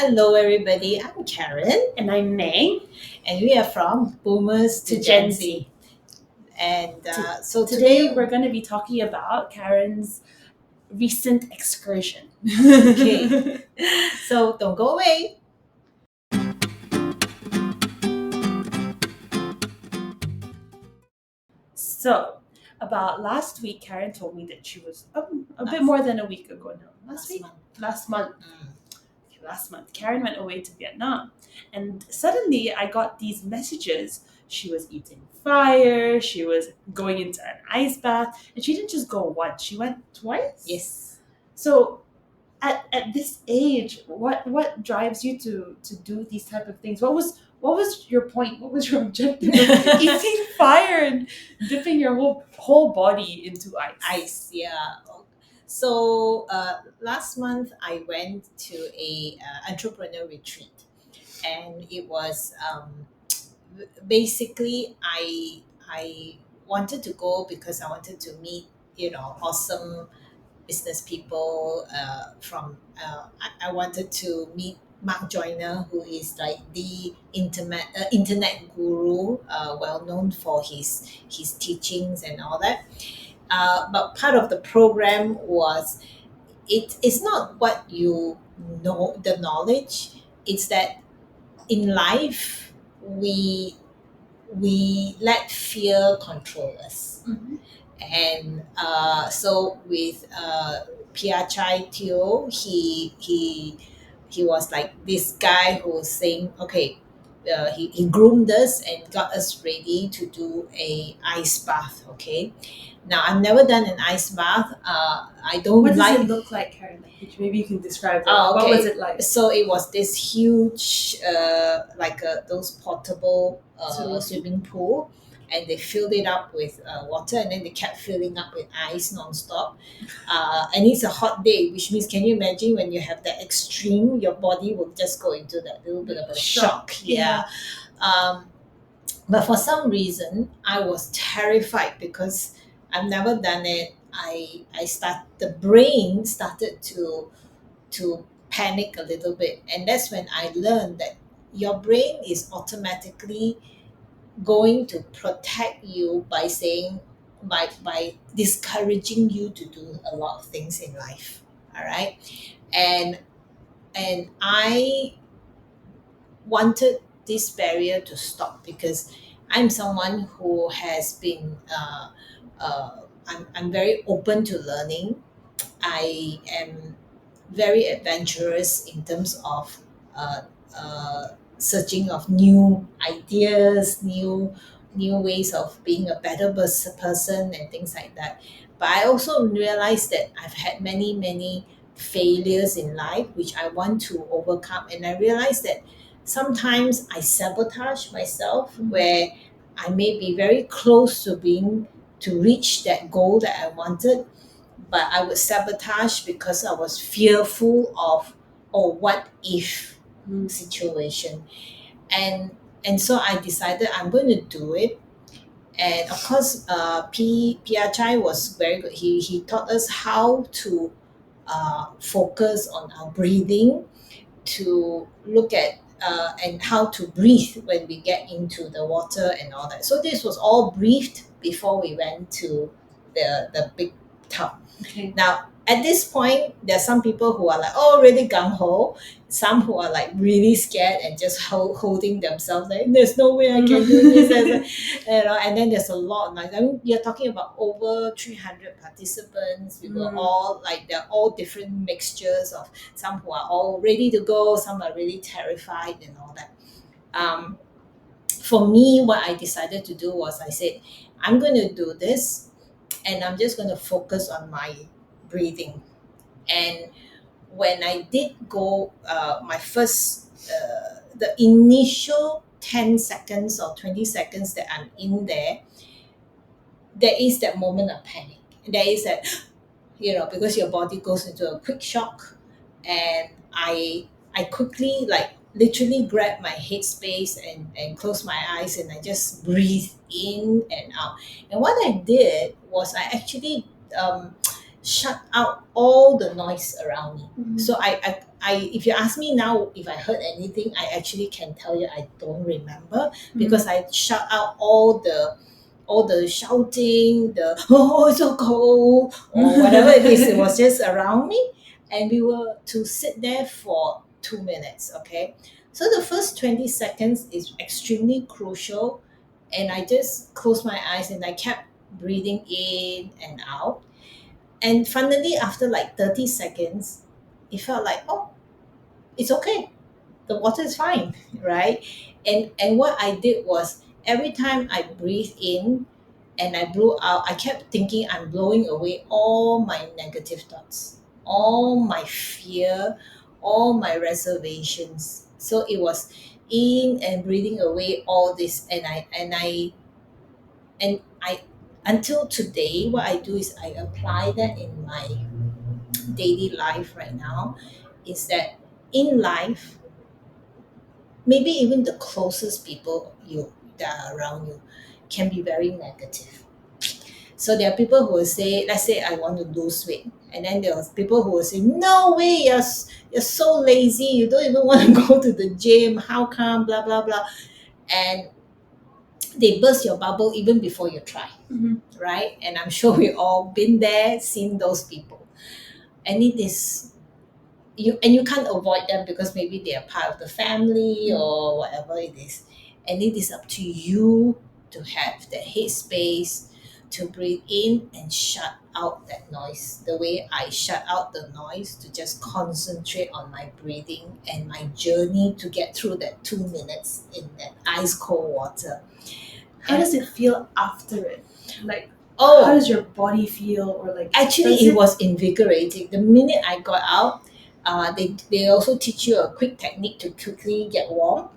Hello, everybody. I'm Karen, And I'm Mae. and we are from Boomers to To Gen Gen Z. Z. And so Today we're going to be talking about Karen's recent excursion. Okay. So don't go away. So, about last week, Karen told me that she was a bit more than a week ago now. Last month. Last month. Mm. Okay, last month, Karen went away to Vietnam, and suddenly I got these messages. She was eating fire. She was going into an ice bath, and she didn't just go once. She went twice. Yes. So at this age, what drives you to do these type of things? What was your point? What was your objective of eating fire and dipping your whole body into ice? Ice, yeah. So last month I went to a entrepreneur retreat, and it was basically I wanted to go because I wanted to meet awesome business people I wanted to meet Mark Joyner, who is like the internet guru, well known for his teachings and all that. But part of the program was it's not what you know, the knowledge. It's that in life we let fear control us. Mhm. And so with Pia Chai Teo, he was like this guy who was saying, okay, he groomed us and got us ready to do a ice bath. Okay, now I've never done an ice bath. I don't What does like. it look like, Karen? Maybe you can describe that. Oh, What okay. was it like? So it was this huge, those portable Swimming swimming pool, and they filled it up with water, and then they kept filling up with ice nonstop. And it's a hot day, which means, can you imagine when you have that extreme, your body will just go into that little bit of a shock. Yeah. Um, but for some reason, I was terrified because I've never done it. The brain started to panic a little bit. And that's when I learned that your brain is automatically going to protect you by saying, by discouraging you to do a lot of things in life. All right. And I wanted this barrier to stop because I'm someone who has been I'm very open to learning. I am very adventurous in terms of uh, uh, searching of new ideas, new ways of being a better person and things like that. But I also realized that I've had many failures in life which I want to overcome, and I realized that sometimes I sabotage myself where I may be very close to being to reach that goal that I wanted, but I would sabotage because I was fearful of, oh, what if situation. And so I decided I'm going to do it. And of course, Pia Chai was very good. He taught us how to focus on our breathing, to look at and how to breathe when we get into the water and all that. So this was all briefed before we went to the big tub. Okay. Now, at this point, there are some people who are like, oh, really gung ho. Some who are like really scared and just holding themselves like, there's no way I can do this. And then there's a lot. Like, I mean, you're talking about over 300 participants. We were all like, they're all different mixtures of some who are all ready to go, some are really terrified and all that. Um, for me, what I decided to do was I said, I'm going to do this and I'm just going to focus on my breathing. And when I did go, my first, the initial 10 seconds or 20 seconds that I'm in there, there is that moment of panic. There is that, because your body goes into a quick shock. And I quickly, like, literally grab my headspace and close my eyes, and I just breathe in and out. And what I did was I actually shut out all the noise around me. Mhm. So if you ask me now if I heard anything, I actually can tell you I don't remember, because I shut out all the shouting, the oh it's so cold or whatever it is. It was just around me, and we were to sit there for 2 minutes. Okay, so the first 20 seconds is extremely crucial, and I just closed my eyes and I kept breathing in and out. And finally, after like 30 seconds, it felt like, oh, it's okay. The water is fine, right? And what I did was every time I breathe in and I blew out, I kept thinking I'm blowing away all my negative thoughts, all my fear, all my reservations. So it was in and breathing away all this, and I until today, what I do is I apply that in my daily life right now. Is that in life, maybe even the closest people you that are around you can be very negative. So there are people who will say, let's say I want to lose weight, and then there are people who will say, no way, you're so lazy, you don't even want to go to the gym, how come, blah blah blah. And they burst your bubble even before you try. Right? And I'm sure we all been there, seen those people. And it is you can't avoid them, because maybe they are part of the family or whatever it is. And it is up to you to have that headspace to breathe in and shut out that noise, the way I shut out the noise to just concentrate on my breathing and my journey to get through that 2 minutes in that ice cold water. How does it feel after it? Like, Oh, how does your body feel? Or like, actually, does it was invigorating. The minute I got out, they also teach you a quick technique to quickly get warm.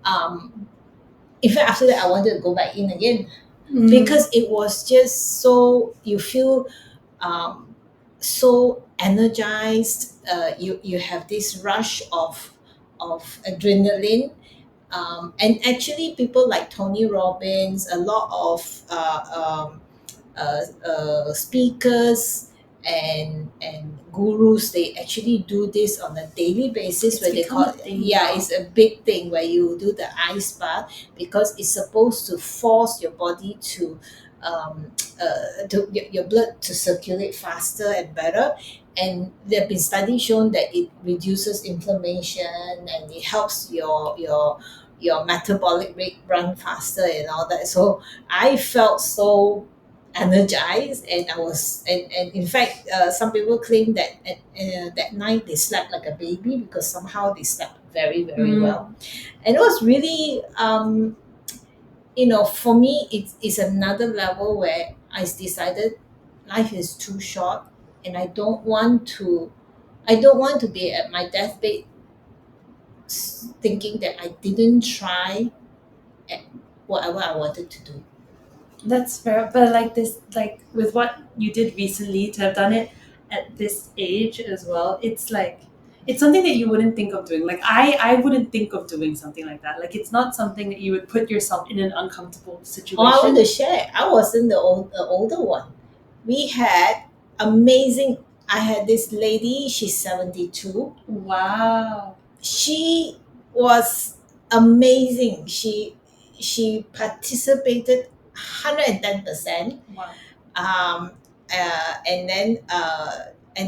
Um, in fact, after that, I wanted to go back in again, because it was just so you feel so energized. You have this rush of adrenaline. And actually, people like Tony Robbins, a lot of speakers and gurus, they actually do this on a daily basis, It's where they become call a thing yeah, now. it's a big thing where you do the ice bath, because it's supposed to force your body your blood to circulate faster and better. And there have been studies shown that it reduces inflammation, and it helps your metabolic rate run faster and all that. So I felt so energized, and I was and in fact, some people claim that that night they slept like a baby, because somehow they slept very very well. And it was really for me, it's another level where I decided life is too short, and I don't want to be at my deathbed thinking that I didn't try at whatever I wanted to do. That's fair, but like this, like with what you did recently, to have done it at this age as well, it's like it's something that you wouldn't think of doing. Like I wouldn't think of doing something like that. Like it's not something that you would put yourself in an uncomfortable Oh, I want situation. to share. I wasn't the older one. We had amazing. I had this lady. She's 72. Wow. She was amazing. She participated 110%. Wow. Um, and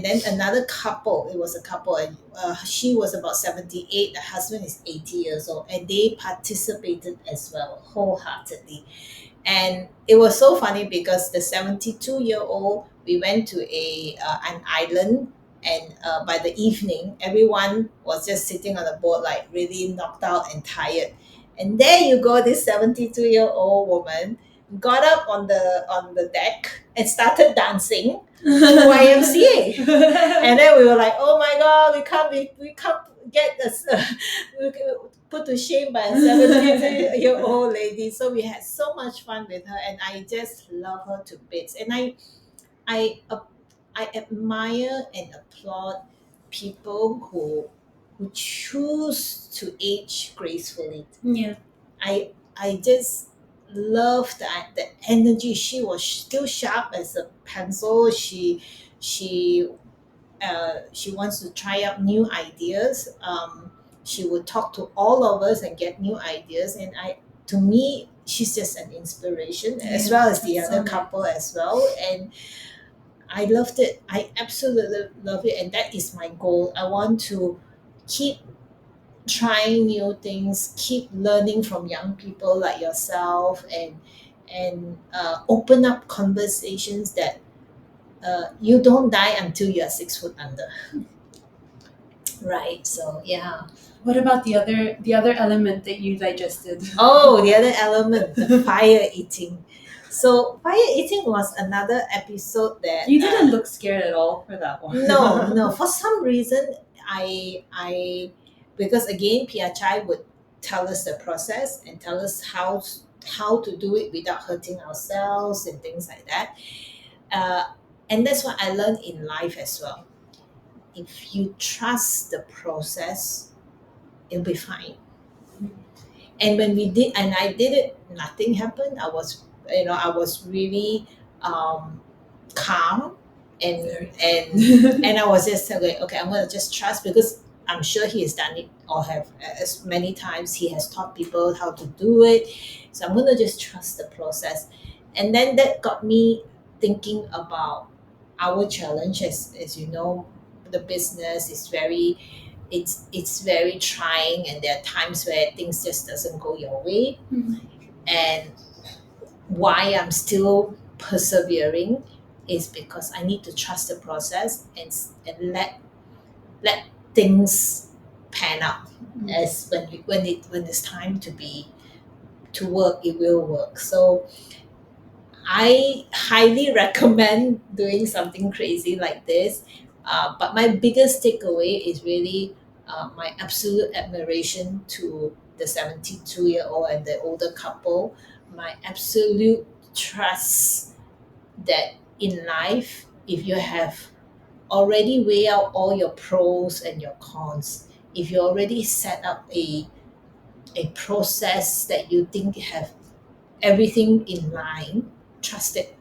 then another couple. It was a couple, and she was about 78. The husband is 80 years old, and they participated as well wholeheartedly. And it was so funny, because the 72-year-old, we went to an island, and by the evening, everyone was just sitting on the boat, like really knocked out and tired. And there you go, this 72-year-old woman got up on the deck and started dancing to YMCA. And then we were like, oh my god, we can't get this put to shame by a 70-year-old lady. So we had so much fun with her, and I just love her to bits. And I I admire and applaud people who choose to age gracefully. Yeah. I just love the energy. She was still sharp as a pencil. she wants to try out new ideas. She would talk to all of us and get new ideas. And to me, she's just an inspiration, as Yeah, well as the that's other so nice. couple as well. And I loved it. I absolutely love it, and that is my goal. I want to keep trying new things, keep learning from young people like yourself, and open up conversations that you don't die until you are 6 foot under. Right. So yeah. What about the other element that you digested? Oh, the other element, the fire eating. So fire eating was another episode that You didn't look scared at all for that one. no. For some reason, I because again, Pia Chai would tell us the process and tell us how to do it without hurting ourselves and things like that. Uh, and that's what I learned in life as well. If you trust the process, it'll be fine. And when we did, and I did it, nothing happened. I was really calm, and Very and I was just okay, I'm gonna just trust, because I'm sure he has done it, or have as many times he has taught people how to do it. So I'm gonna just trust the process. And then that got me thinking about our challenge. As you know, the business is very, it's very trying, and there are times where things just doesn't go your way. And why I'm still persevering is because I need to trust the process, and let things pan out. As when it's time to work, it will work. So I highly recommend doing something crazy like this. But my biggest takeaway is really my absolute admiration to the 72-year-old and the older couple. My absolute trust that in life, if you have already weighed out all your pros and your cons, if you already set up a process that you think have everything in line, trust it.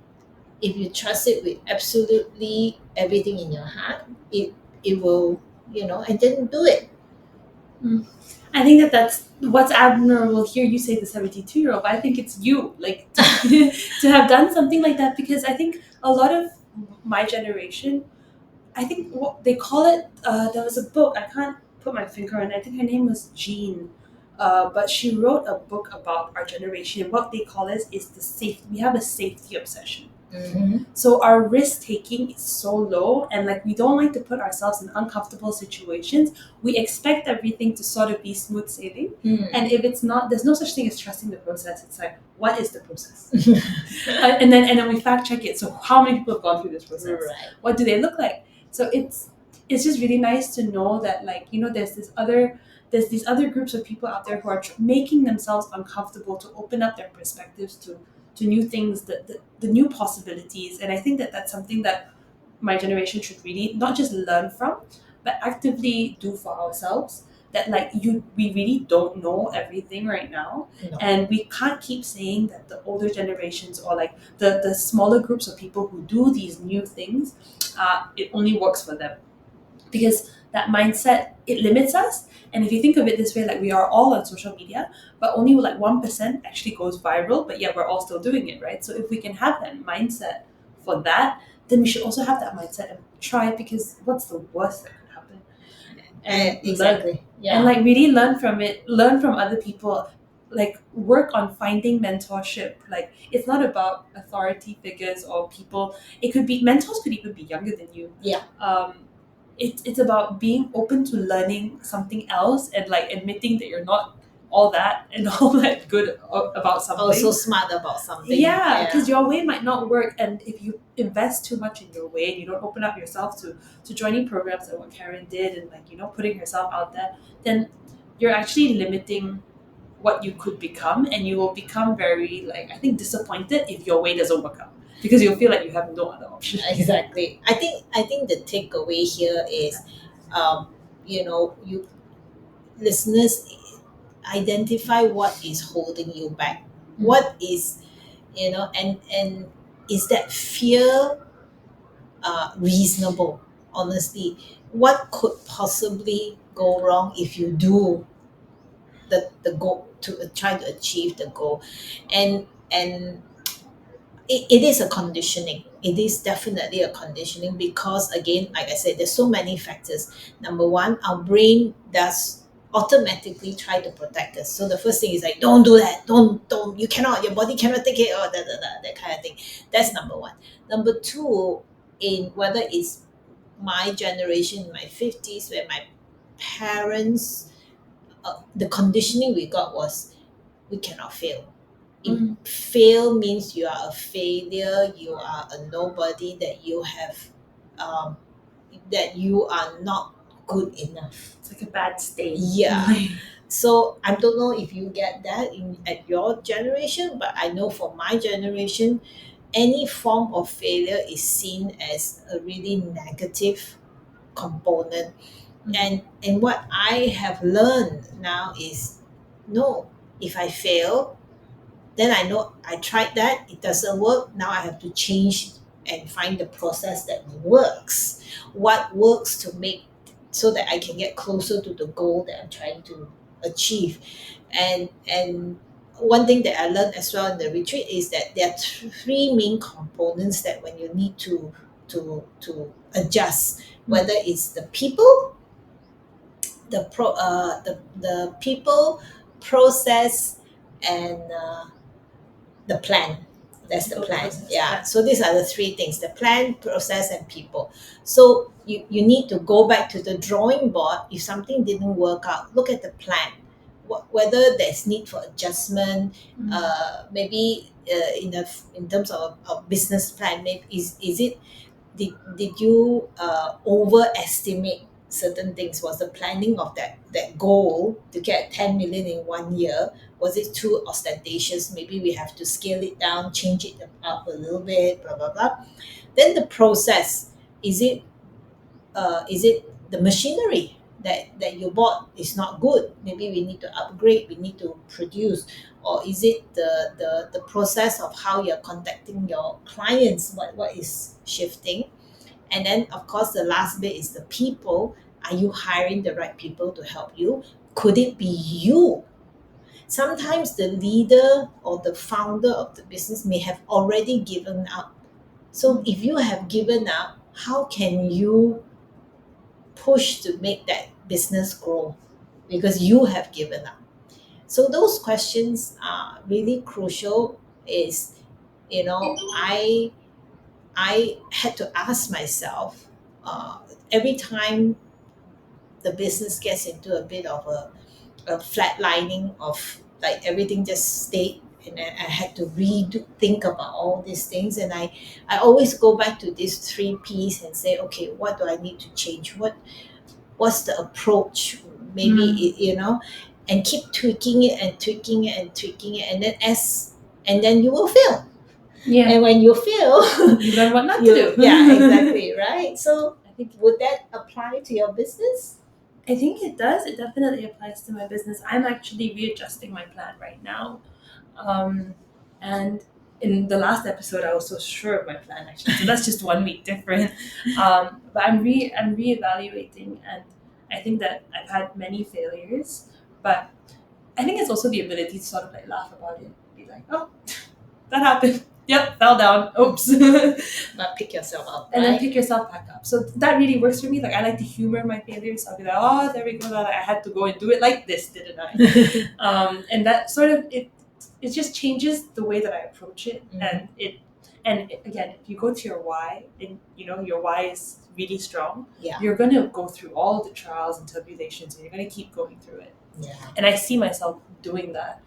If you trust it with absolutely everything in your heart, it will, and then do it. I think that's what's admirable here. You say the 72-year-old, but I think it's you, like, to have done something like that, because I think a lot of my generation, I think what they call it, there was a book, I can't put my finger on it, I think her name was Jean. But she wrote a book about our generation. What they call it is the safety. We have a safety obsession. Mm-hmm. So our risk taking is so low, and like we don't like to put ourselves in uncomfortable situations. We expect everything to sort of be smooth sailing. And if it's not, there's no such thing as trusting the process. It's like, what is the process? And then we fact check it. So how many people have gone through this process? Right. What do they look like? So it's just really nice to know that, like, there's these other groups of people out there who are making themselves uncomfortable to open up their perspectives to new things, the new possibilities. And I think that that's something that my generation should really not just learn from, but actively do for ourselves. That, like, we really don't know everything right now. No. And we can't keep saying that the older generations, or like the smaller groups of people who do these new things, it only works for them, because that mindset, it limits us. And if you think of it this way, like, we are all on social media, but only like 1% actually goes viral, but yeah, we're all still doing it, right? So if we can have that mindset for that, then we should also have that mindset and try, because what's the worst that could happen? And Exactly. Yeah. and like really learn from it, learn from other people, like work on finding mentorship. Like, it's not about authority figures or people. It could be mentors, could even be younger than you. Yeah. It's about being open to learning something else, and like admitting that you're not all that and all that good about something. Also smart about something. Yeah, because your way might not work, and if you invest too much in your way and you don't open up yourself to joining programs like what Karen did, and like, putting herself out there, then you're actually limiting what you could become, and you will become very, like, I think, disappointed if your way doesn't work out, because you'll feel like you have no other option. Exactly. I think the takeaway here is, you listeners, identify what is holding you back. What is, and is that fear reasonable. Honestly, what could possibly go wrong if you do the goal to try to achieve the goal? And it is a conditioning. It is definitely a conditioning because, again, like I said, there's so many factors. Number one, our brain does automatically try to protect us. So the first thing is like, don't do that, don't, you cannot, your body cannot take it, or that kind of thing. That's number one. Number two, in whether it's my generation in my 50s, where my parents, the conditioning we got was we cannot fail. If Mm. fail means you are a failure, you are a nobody, that you have, um, that you are not good enough. It's like a bad state. Yeah. So I don't know if you get that at your generation, but I know for my generation, any form of failure is seen as a really negative component. And what I have learned now is, no, if I fail, then I know I tried that, it doesn't work. Now I have to change and find the process that works. What works to make, so that I can get closer to the goal that I'm trying to achieve. And one thing that I learned as well in the retreat is that there are three main components that when you need to adjust, whether it's the people, the people, process, and the plan. That's the People, plan. process, Yeah. yeah. So these are the three things: the plan, process, and people. So you need to go back to the drawing board. If something didn't work out, look at the plan. Whether there's need for adjustment, maybe in terms of a business plan, maybe is it, did you overestimate certain things? Was the planning of that goal to get 10 million in 1 year, was it too ostentatious? Maybe we have to scale it down, change it up a little bit, blah blah blah. Then the process, is it the machinery that you bought is not good, maybe we need to upgrade, we need to produce? Or is it the process of how you're contacting your clients, what is shifting? And then, of course, the last bit is the people. Are you hiring the right people to help you? Could it be you? Sometimes the leader or the founder of the business may have already given up. So if you have given up, how can you push to make that business grow? Because you have given up. So those questions are really crucial. Is, I had to ask myself, every time the business gets into a bit of a flatlining of, like, everything just stayed, and then I had to redo think about all these things, and I always go back to these three P's and say, okay, what do I need to change? What's the approach? Maybe and keep tweaking it and tweaking it and tweaking it, and then you will fail. Yeah. And when you fail, You learn what not to do. yeah, exactly, right? So I think, would that apply to your business? I think it does. It definitely applies to my business. I'm actually readjusting my plan right now. And in the last episode, I was so sure of my plan, actually. So that's just 1 week different. But I'm reevaluating, and I think that I've had many failures, but I think it's also the ability to sort of like laugh about it, be like, oh, that happened. Yep, fell down. Oops. But pick yourself up, And then right? pick yourself back up. So that really works for me. Like, I like to humor my failures. I'll be like, oh, there we go. Like, I had to go and do it like this, didn't I? And that sort of it just changes the way that I approach it. Again, if you go to your why, and your why is really strong, Yeah. you're gonna go through all the trials and tribulations, and you're gonna keep going through it. Yeah. And I see myself doing that.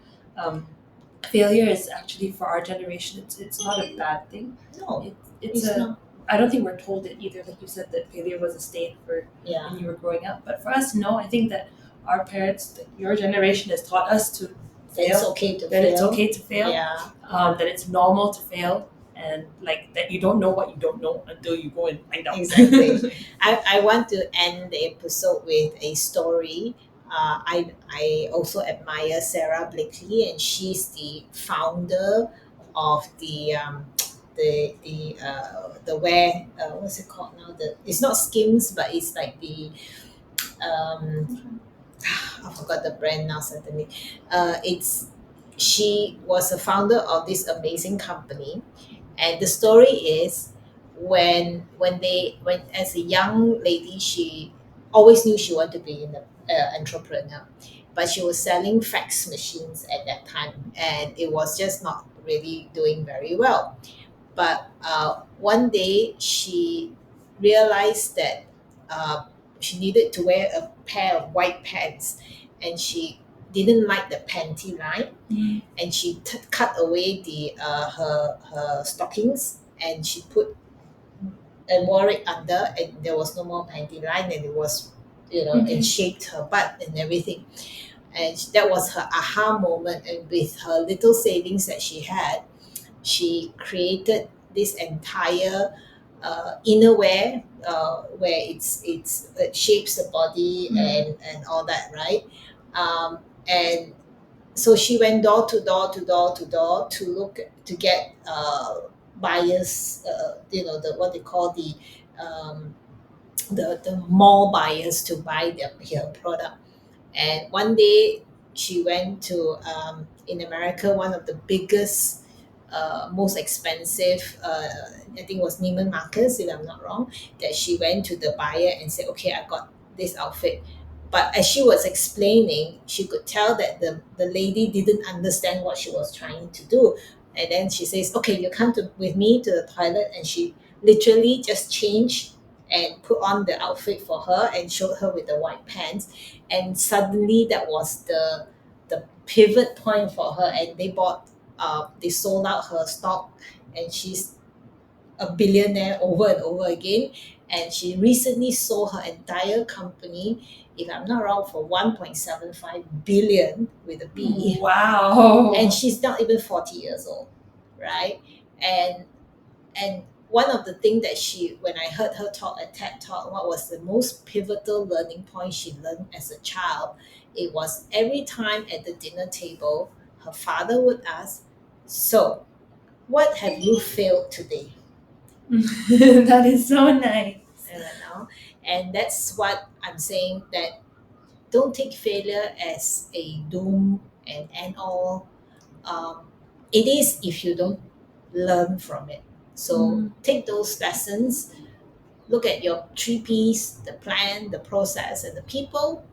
Failure is actually, for our generation, it's not a bad thing. No, It's it's not. I don't think we're told it either. Like you said, that failure was a state for Yeah. when you were growing up. But for us, no. I think that our parents, like your generation, has taught us to That it's fail. okay to That fail. it's okay to fail. Yeah. That it's normal to fail, and like that you don't know what you don't know until you go and find out. Exactly. I want to end the episode with a story. I also admire Sarah Blakely, and she's the founder of the the wear, what's it called now, the it's not Skims, but it's like the um I forgot the brand now suddenly. It's She was a founder of this amazing company, and the story is when as a young lady, she always knew she wanted to be an entrepreneur, but she was selling fax machines at that time, and it was just not really doing very well. But one day she realized that she needed to wear a pair of white pants, and she didn't like the panty line, and she cut away the her stockings, and she put and wore it under, and there was no more panty line, and it was, and shaped her butt and everything. And that was her aha moment. And with her little savings that she had, she created this entire inner wear, where it shapes the body, and all that, right? And so she went door to door to door to door to look to get buyers, the what they call um, the mall buyers to buy her product. And one day she went to, in America, one of the biggest, most expensive, I think it was Neiman Marcus, if I'm not wrong, that she went to the buyer and said, okay, I got this outfit. But as she was explaining, she could tell that the lady didn't understand what she was trying to do. And then she says, okay, you come with me to the toilet. And she literally just changed and put on the outfit for her and showed her with the white pants. And suddenly that was the pivot point for her. And they sold out her stock, and she's a billionaire over and over again. And she recently sold her entire company, if I'm not wrong, for 1.75 billion with a B. Wow. And she's not even 40 years old, right? And one of the things that when I heard her talk at TED Talk, what was the most pivotal learning point she learned as a child? It was every time at the dinner table, her father would ask, so, what have you failed today? That is so nice. You know? And that's what I'm saying, that don't take failure as a doom and end all. Um, it is if you don't learn from it. So take those lessons, look at your three P's: the plan, the process, and the people,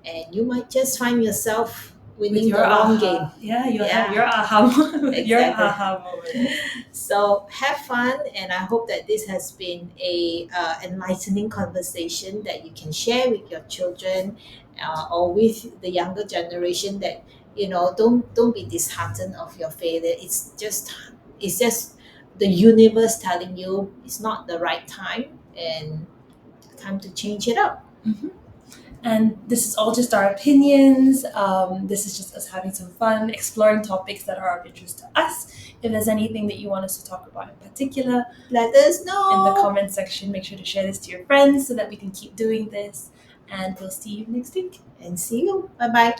and you might just find yourself With winning your the long aha. game. Yeah, you'll Yeah. have your aha moment. Your Exactly. aha moment. So have fun, and I hope that this has been a enlightening conversation that you can share with your children, or with the younger generation. That don't be disheartened of your failure. It's just the universe telling you it's not the right time, and time to change it up. And this is all just our opinions. This is just us having some fun, exploring topics that are of interest to us. If there's anything that you want us to talk about in particular, Let us know in the comment section. Make sure to share this to your friends so that we can keep doing this. And we'll see you next week. And see you. Bye bye.